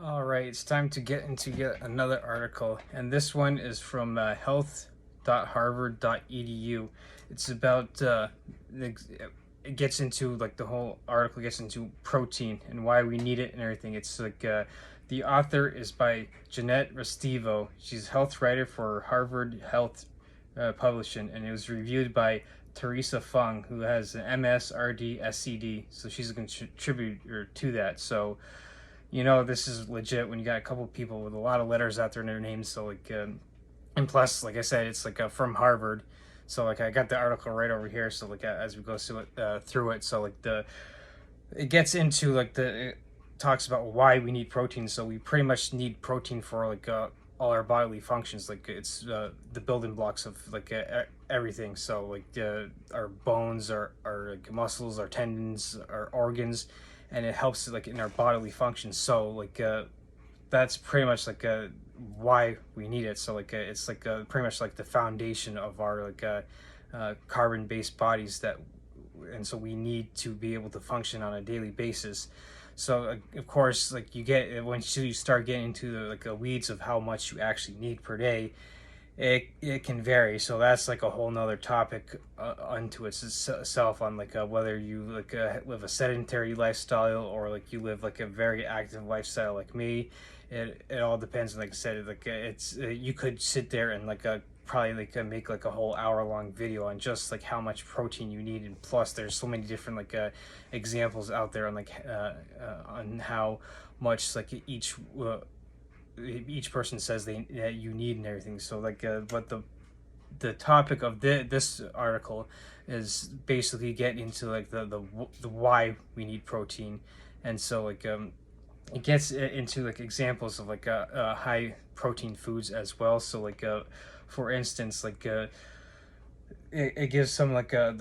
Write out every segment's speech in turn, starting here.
All right, it's time to get into yet another article, and this one is from health.harvard.edu. It's about it gets into like the whole article gets into protein and why we need it and everything. It's like the author is by Jeanette Restivo. She's a health writer for Harvard Health Publishing, and it was reviewed by Teresa Fung, who has an MSRD SCD. So she's a contributor to that. So this is legit when you got a couple people with a lot of letters out there in their names. So and plus, like I said, it's like from Harvard. So like I got the article right over here. So like as we go through it, so like it gets into like it talks about why we need protein. So we pretty much need protein for like all our bodily functions. Like it's the building blocks of like everything. So like our bones, our like muscles, our tendons, our organs, and it helps like in our bodily functions. So like that's pretty much like why we need it. So like it's like pretty much like the foundation of our like carbon-based bodies and so we need to be able to function on a daily basis. So of course, like you get once you start getting into the weeds of how much you actually need per day, it can vary. So that's like a whole nother topic unto itself on like whether you like live a sedentary lifestyle or like you live like a very active lifestyle like me. It all depends. Like I said, like it's you could sit there and like probably like make like a whole hour-long video on just like how much protein you need, and plus there's so many different like examples out there on like on how much like each person says that you need and everything. So like but the topic of this article is basically getting into like the why we need protein. And so like it gets into like examples of like high protein foods as well. So like for instance, like it gives some like it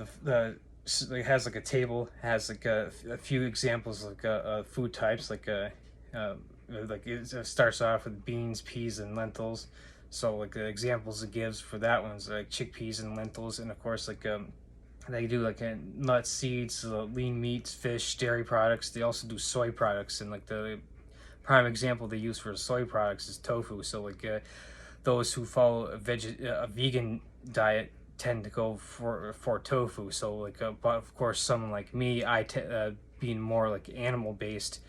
has like a table, has like a few examples like food types like it starts off with beans, peas, and lentils. So like the examples it gives for that one's like chickpeas and lentils, and of course like they do like nuts, seeds, lean meats, fish, dairy products. They also do soy products, and like the prime example they use for soy products is tofu. So like those who follow a vegan diet tend to go for tofu. So like but of course someone like me, being more like animal based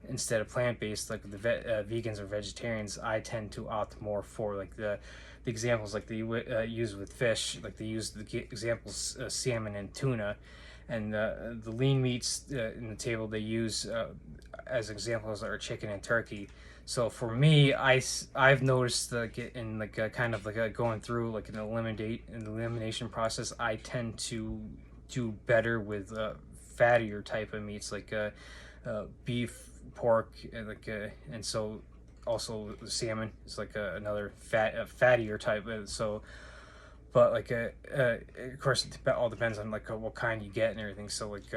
instead of plant based, like the vegans or vegetarians, I tend to opt more for like the examples like they use with fish. Like they use the examples salmon and tuna, and the lean meats in the table they use as examples are chicken and turkey. So for me, I've noticed like in like kind of like going through like an elimination process, I tend to do better with fattier type of meats like beef, pork, and like and so also the salmon is like another fattier type. So but like of course it all depends on like what kind you get and everything. So like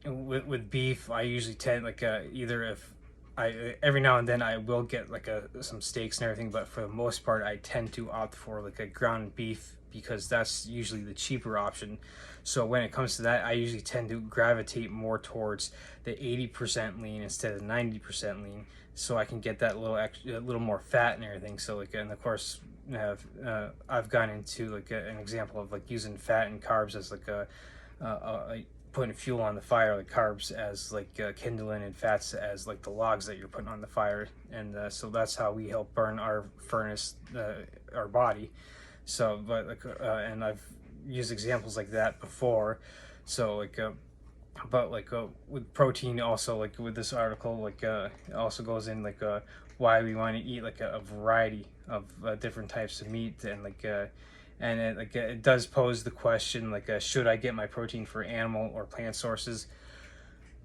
with beef, I usually tend like either if I every now and then I will get like some steaks and everything, but for the most part I tend to opt for like a ground beef because that's usually the cheaper option. So when it comes to that, I usually tend to gravitate more towards the 80% lean instead of 90% lean, so I can get that a little more fat and everything. So like, and of course I've gone into like an example of like using fat and carbs as like putting fuel on the fire, like carbs as like kindling and fats as like the logs that you're putting on the fire. And so that's how we help burn our furnace, our body. So but like and I've used examples like that before. So like but like with protein also, like with this article, like it also goes in like why we want to eat like a variety of different types of meat. And like and it does pose the question like should I get my protein for animal or plant sources.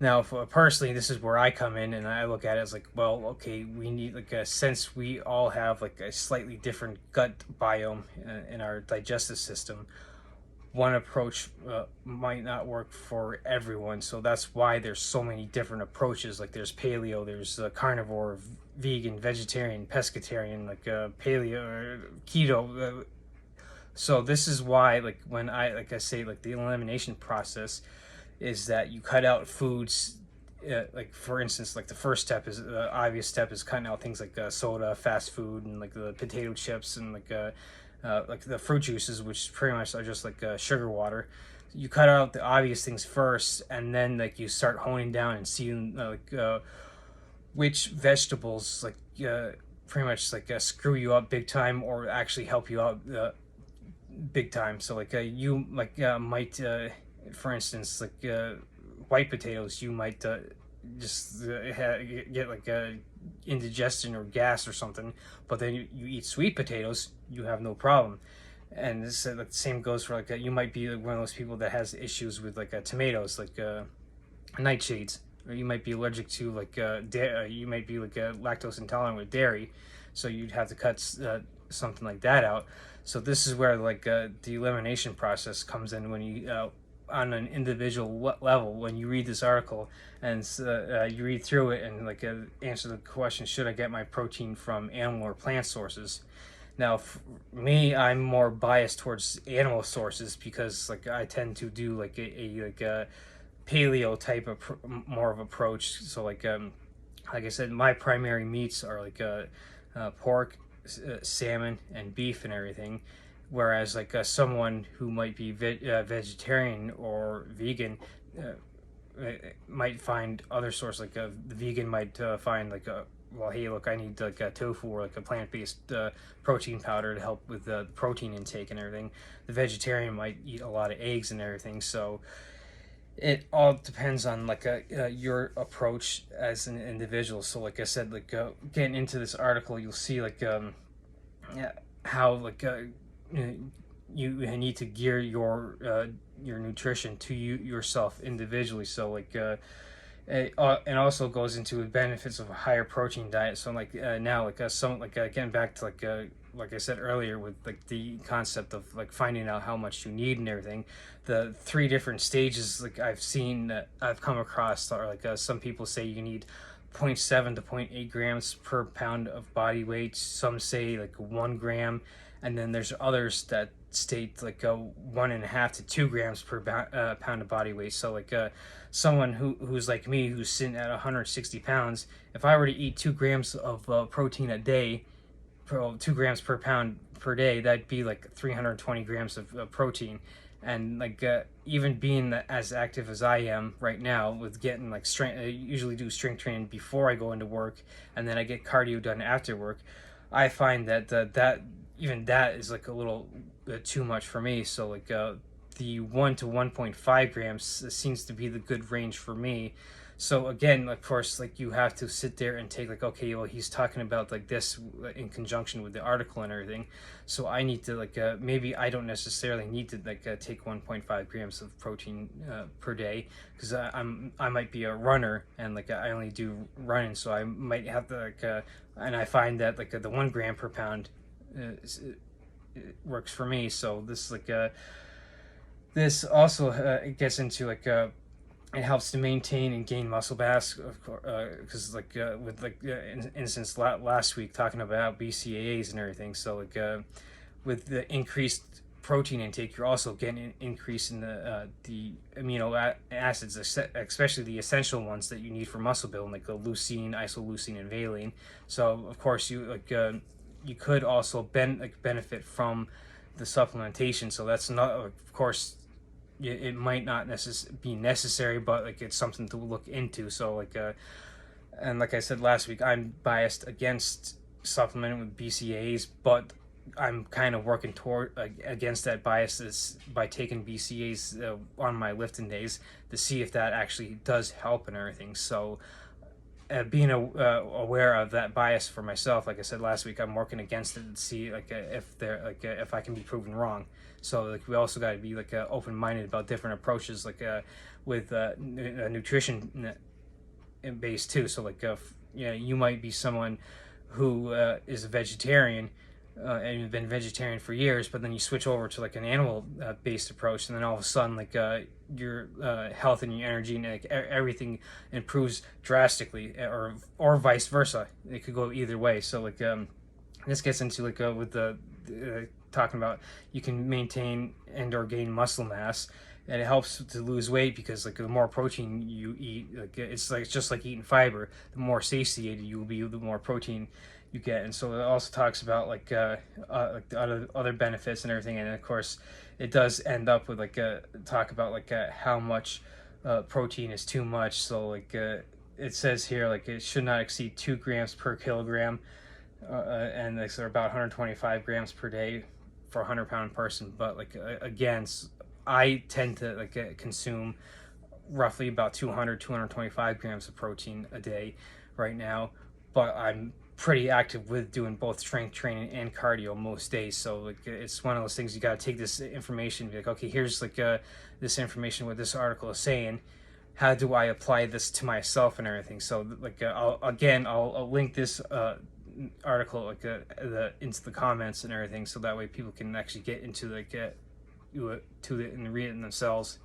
Now personally, this is where I come in and I look at it as like, well, okay, we need like since we all have like a slightly different gut biome in our digestive system, one approach might not work for everyone. So that's why there's so many different approaches. Like there's paleo, there's carnivore, vegan, vegetarian, pescatarian, like paleo, keto. So this is why, like I say, like the elimination process is that you cut out foods like for instance, like the first step is obvious step is cutting out things like soda, fast food, and like the potato chips, and like the fruit juices, which pretty much are just like sugar water. You cut out the obvious things first, and then like you start honing down and seeing which vegetables pretty much screw you up big time or actually help you out big time. So you might for instance white potatoes, you might just get indigestion or gas or something, but then you eat sweet potatoes, you have no problem. And this the same goes for you might be one of those people that has issues with tomatoes, nightshades, or you might be allergic to you might be lactose intolerant with dairy, so you'd have to cut something like that out. So this is where the elimination process comes in when you on an individual level. When you read this article and you read through it and answer the question, should I get my protein from animal or plant sources? Now, for me, I'm more biased towards animal sources because I tend to do a paleo type of more of approach. So like I said, my primary meats are pork, salmon, and beef and everything. Whereas someone who might be vegetarian or vegan might find other sources. The vegan might find well, hey, look, I need a tofu or a plant-based protein powder to help with the protein intake and everything. The vegetarian might eat a lot of eggs and everything. So it all depends on your approach as an individual. So like I said, getting into this article, you'll see how you need to gear your nutrition to you yourself individually. So it also goes into the benefits of a higher protein diet. So now getting back to like I said earlier with the concept of finding out how much you need and everything, the three different stages I've seen that I've come across are some people say you need 0.7 to 0.8 grams per pound of body weight. Some say 1 gram, and then there's others that state 1.5 to 2 grams per pound of body weight. So someone who's like me, who's sitting at 160 pounds, if I were to eat 2 grams of protein a day, 2 grams per pound per day, that'd be 320 grams of protein. And even being as active as I am right now with getting strength, I usually do strength training before I go into work, and then I get cardio done after work. I find that even that is a little too much for me. So the 1 to 1.5 grams seems to be the good range for me. So again, of course, you have to sit there and take okay, well, he's talking about this in conjunction with the article and everything. So I need to maybe I don't necessarily need to take 1.5 grams of protein per day, because I might be a runner and I only do running, so I might have to and I find that the 1 gram per pound it works for me. So this this also it gets into it helps to maintain and gain muscle mass, of course, because with instance last week talking about BCAAs and everything. So with the increased protein intake, you're also getting an increase in the amino acids, especially the essential ones that you need for muscle building, the leucine, isoleucine, and valine. So of course you you could also benefit from the supplementation. So that's not, of course, it might not be necessary, but it's something to look into. So and like I said last week, I'm biased against supplementing with BCAAs, but I'm kind of working toward against that bias by taking BCAAs on my lifting days to see if that actually does help and everything. So being aware of that bias for myself, like I said last week, I'm working against it to see if I can be proven wrong. So we also got to be open-minded about different approaches, with nutrition based too. So you might be someone who is a vegetarian and you've been vegetarian for years, but then you switch over to an animal based approach, and then all of a sudden your health and your energy and everything improves drastically, or vice versa. It could go either way. So this gets into with the talking about you can maintain and or gain muscle mass, and it helps to lose weight because like the more protein you eat, like it's just like eating fiber. The more satiated you will be, the more protein you get. And so it also talks about like the other benefits and everything. And of course, it does end up with like talk about like how much protein is too much. So like it says here like it should not exceed 2 grams per kilogram, and like so about 125 grams per day for a 100-pound person. But like again, I tend to like consume roughly about 225 grams of protein a day right now, but I'm pretty active with doing both strength training and cardio most days. So like it's one of those things you got to take this information, be like, okay, here's like this information, what this article is saying, how do I apply this to myself and everything. So like I'll link this article like into the comments and everything, so that way people can actually get into like to it and read it themselves.